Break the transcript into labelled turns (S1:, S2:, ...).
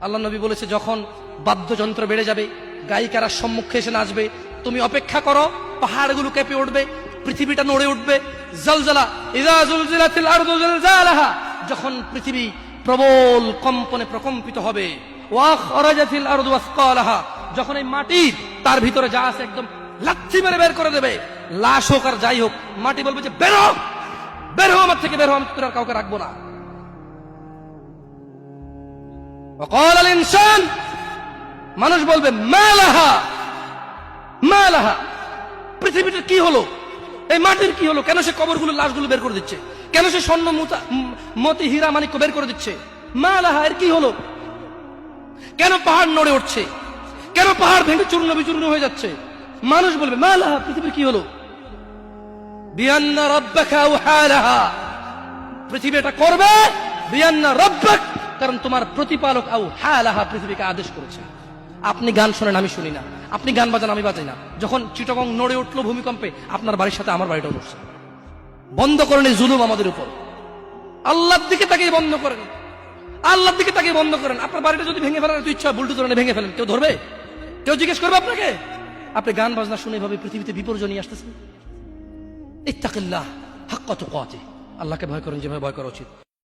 S1: আল্লাহ নবী বলেছে, যখন বাদ্যযন্ত্র বেড়ে যাবে, গায়িকারা সম্মুখে এসে নাচবে, তুমি অপেক্ষা করো, পাহাড়গুলো কেঁপে উঠবে, পৃথিবীটা নড়ে উঠবে। জালজালা ইযা জুলজিলাতিল আরদু জিলজালাহা, যখন পৃথিবী প্রবল কম্পনে প্রকম্পিত হবে। ওয়া খরাজাতিল আরদু আসকালাহা, যখন এই মাটি তার ভিতরে যা আছে একদম লাথি মেরে বের করে দেবে, লাশ হোক আর যাই হোক, মাটি বলবে যে বের হও, বের হও আমার থেকে, বের হও, আমি তোর আর কাউকে রাখবো না। وقال الانسان, মানুষ বলবে মালাহা মালাহা, পৃথিবীটার কি হলো, এই মাটির কি হলো, কেন সে কবরগুলো লাশগুলো বের করে দিচ্ছে, কেন সে স্বর্ণ মতি হীরা মানিক্য বের করে দিচ্ছে, মালাহা, এর কি হলো, কেন পাহাড় নড়ে উঠছে, কেন পাহাড় ভেঙে চূর্ণ বিচূর্ণ হয়ে যাচ্ছে। মানুষ বলবে মালাহা, পৃথিবীর কি হলো, বিআন্না রাব্বাকা আওহালাহা, পৃথিবী এটা করবে, বিআন্না রাব্বাক, কারণ তোমার প্রতিপালক আওহালাহা, পৃথিবীকে আদেশ করেছে। আপনি গান শোনেন, আমি শুনি না, আপনি গান বাজান, আমি বাজাই না। যখন চিটাগং নড়ে উঠলো ভূমিকম্পে, আপনার বাড়ির সাথে আমার বাড়িটাও নড়ছে। বন্ধ করেন এই জুলুম আমাদের উপর, আল্লাহর দিকে তাকিয়ে বন্ধ করেন, আল্লাহর দিকে তাকিয়ে বন্ধ করেন। আপনার বাড়িটা যদি ভেঙে ফেলার তো ইচ্ছা, বুলডোজার ভেঙে ফেলেন, কেউ ধরবে? কেউ জিজ্ঞেস করবে আপনাকে? আপনি গান বাজনা শুনে এভাবে পৃথিবীতে বিপর্যয় নিয়ে আসতেছেন। ইত্তাকিল্লাহ হাক্কা তুকাতিহ, আল্লাহকে ভয় করেন যেভাবে ভয় করা উচিত।